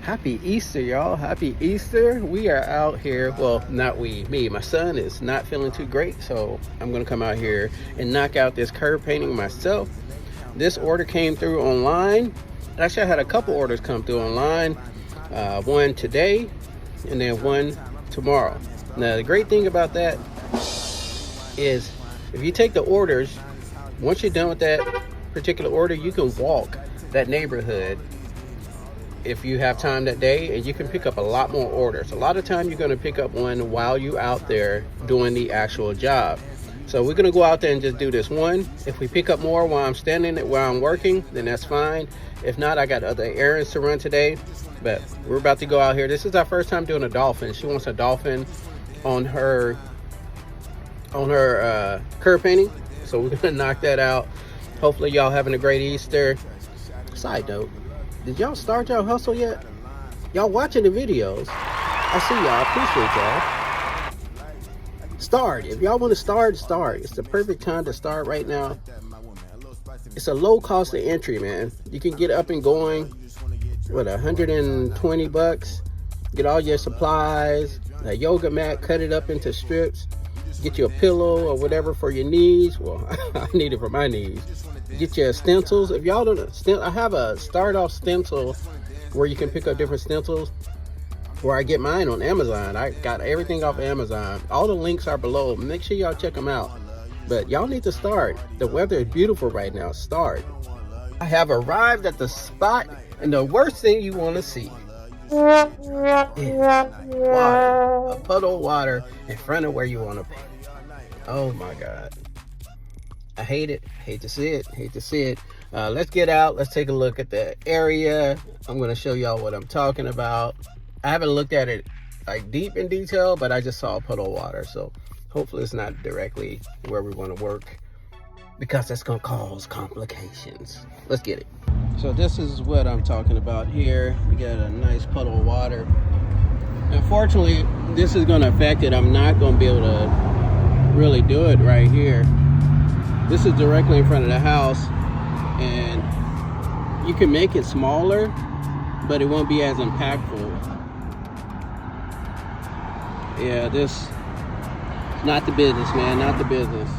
Happy Easter, y'all. Happy Easter. We are out here. Well, not we, me. My son is not feeling too great, so I'm going to come out here and knock out this curb painting myself. This order came through online. Actually, I had a couple orders come through online. One today and then one tomorrow. Now, the great thing about that is if you take the orders, once you're done with that particular order, you can walk that neighborhood if you have time that day, and you can pick up a lot more orders. A lot of time you're going to pick up one while you out there doing the actual job. So we're going to go out there and just do this one. If we pick up more while I'm standing, while I'm working, then that's fine. If not, I got other errands to run today. But we're about to go out here. This is our first time doing a dolphin. She wants a dolphin on her curb painting. So we're going to knock that out. Hopefully y'all having a great Easter. Side note, did y'all start y'all hustle yet? Y'all watching the videos. I see y'all. Appreciate y'all. Start. If y'all want to start. It's the perfect time to start right now. It's a low cost of entry, man. You can get up and going. What, $120? Get all your supplies, a yoga mat, cut it up into strips. Get you a pillow or whatever for your knees. Well, I need it for my knees. Get your stencils. If y'all don't know, I have a start off stencil where you can pick up different stencils, where I get mine on Amazon. I got everything off Amazon. All the links are below. Make sure y'all check them out. But y'all need to start. The weather is beautiful right now. Start. I have arrived at the spot, and the worst thing you want to see is water. A puddle of water in front of where you want to paint. Oh my God. I hate it. Hate to see it. Let's get out. Let's take a look at the area. I'm going to show y'all what I'm talking about. I haven't looked at it like deep in detail, but I just saw a puddle of water. So hopefully it's not directly where we want to work, because that's going to cause complications. Let's get it. So this is what I'm talking about here. We got a nice puddle of water. Unfortunately, this is going to affect it. I'm not going to be able to really do it right here. This is directly in front of the house, and you can make it smaller, but it won't be as impactful. Yeah, this, not the business, man, not the business.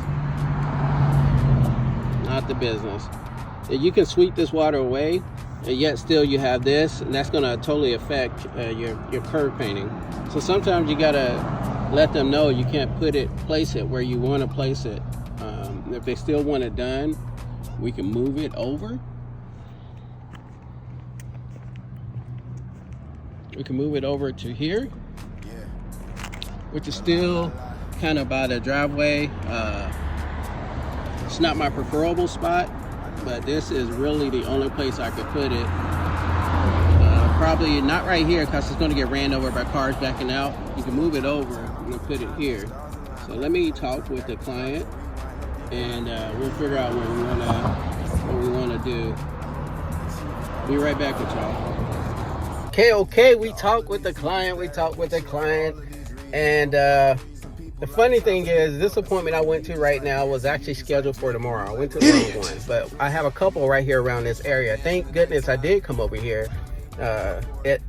Not the business. You can sweep this water away, and yet still you have this, and that's going to totally affect your curb painting. So sometimes you got to let them know you can't place it where you want to place it. If they still want it done, we can move it over. We can move it over to here, which is still kind of by the driveway. It's not my preferable spot, but this is really the only place I could put it. Probably not right here, because it's going to get ran over by cars backing out. You can move it over and put it here. So let me talk with the client, and we'll figure out what we want to do. Be right back with y'all. Okay, we talked with the client. And the funny thing is, this appointment I went to right now was actually scheduled for tomorrow. I went to the wrong one, but I have a couple right here around this area. Thank goodness I did come over here.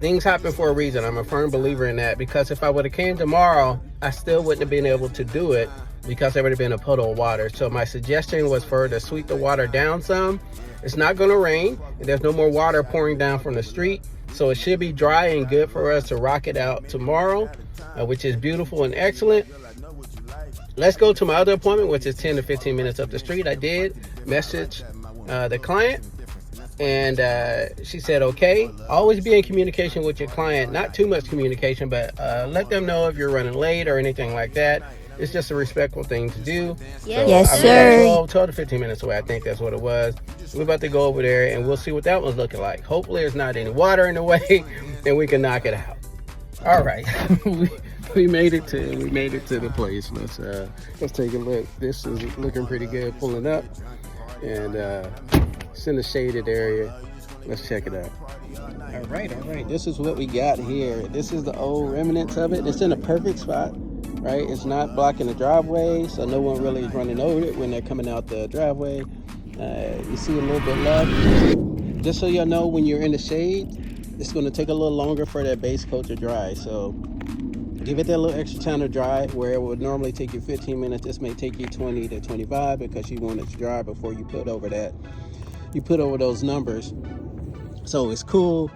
Things happen for a reason. I'm a firm believer in that, because if I would have came tomorrow, I still wouldn't have been able to do it, because there would have been a puddle of water. So my suggestion was for her to sweep the water down some. It's not going to rain, and there's no more water pouring down from the street, so it should be dry and good for us to rock it out tomorrow, which is beautiful and excellent. Let's go to my other appointment, which is 10 to 15 minutes up the street. I did message the client, and she said okay. Always be in communication with your client. Not too much communication, but let them know if you're running late or anything like that. It's just a respectful thing to do. Yes, so sir. 12 to 15 minutes away. I think that's what it was. We're about to go over there, and we'll see what that one's looking like. Hopefully there's not any water in the way, and we can knock it out. All right. we made it to the place. Let's take a look. This is looking pretty good, pulling up, and it's in the shaded area. Let's check it out. All right. This is what we got here. This is the old remnants of it. It's in a perfect spot, right? It's not blocking the driveway, so no one really is running over it when they're coming out the driveway. You see a little bit left. Just so y'all know, when you're in the shade, it's going to take a little longer for that base coat to dry. So give it that little extra time to dry. Where it would normally take you 15 minutes, this may take you 20 to 25 because you want it to dry before you put over that. You put over those numbers. So it's cool.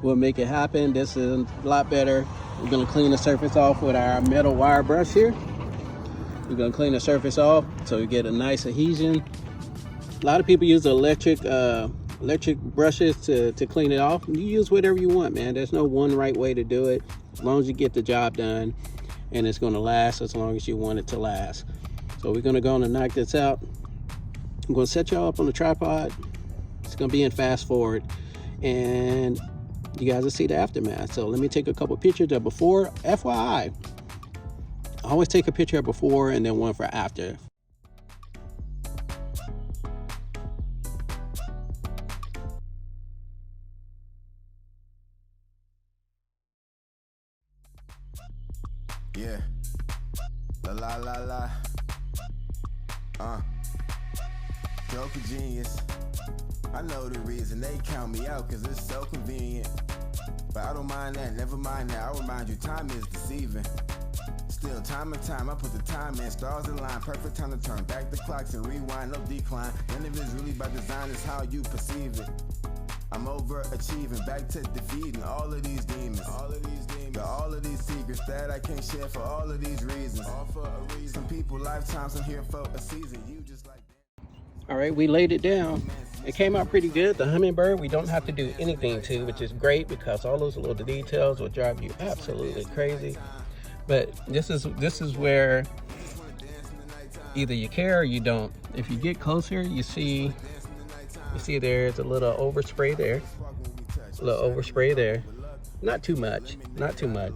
We'll make it happen. This is a lot better. We're going to clean the surface off with our metal wire brush here. We're going to clean the surface off so we get a nice adhesion. A lot of people use electric brushes to clean it off. You use whatever you want, man. There's no one right way to do it. As long as you get the job done, and it's going to last as long as you want it to last. So we're going to go on and knock this out. I'm going to set y'all up on the tripod. It's going to be in fast forward, and you guys will see the aftermath. So let me take a couple pictures of before. FYI, I always take a picture of before and then one for after. Yeah. La la la la. Joker genius. I know the reason they count me out, cause it's so convenient. But I don't mind that, never mind that. I'll remind you, time is deceiving. Still, time and time, I put the time in. Stars in line, perfect time to turn back the clocks and rewind, no decline. None of it's really by design, it's how you perceive it. I'm overachieving, back to defeating all of these demons. Got all of these secrets that I can't share for all of these reasons. All for a reason. Some people lifetimes, I'm here for a season. You just like that. All right, we laid it down. It came out pretty good. The hummingbird, we don't have to do anything to, which is great because all those little details will drive you absolutely crazy. But this is where either you care or you don't. If you get closer, you see there's a little overspray there. A little overspray there. Not too much. Not too much.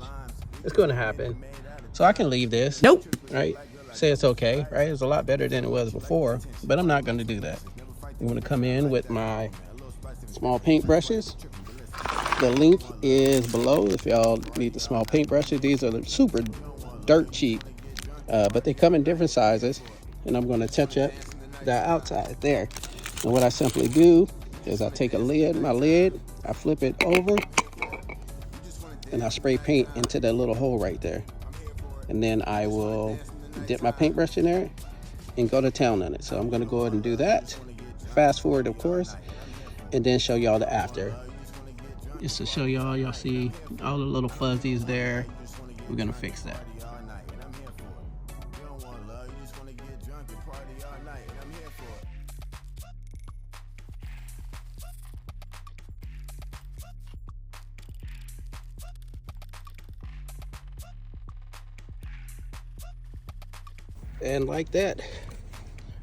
It's going to happen. So I can leave this. Nope. Right? Say it's okay. Right? It's a lot better than it was before. But I'm not going to do that. I'm going to come in with my small paint brushes. The link is below if y'all need the small paint brushes. These are super dirt cheap. But they come in different sizes. And I'm going to touch up the outside there. And what I simply do is I take my lid, I flip it over, and I spray paint into that little hole right there. And then I will dip my paintbrush in there and go to town on it. So I'm gonna go ahead and do that. Fast forward, of course, and then show y'all the after. Just to show y'all see all the little fuzzies there. We're gonna fix that. And like that,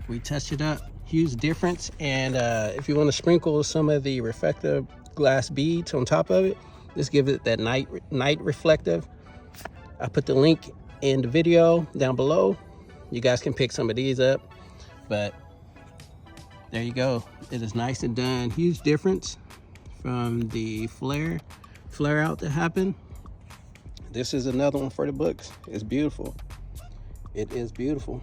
we touched it up. Huge difference. And if you want to sprinkle some of the reflective glass beads on top of it, just give it that night reflective. I put the link in the video down below. You guys can pick some of these up, but there you go. It is nice and done. Huge difference from the flare out that happened. This is another one for the books. It's beautiful. It is beautiful.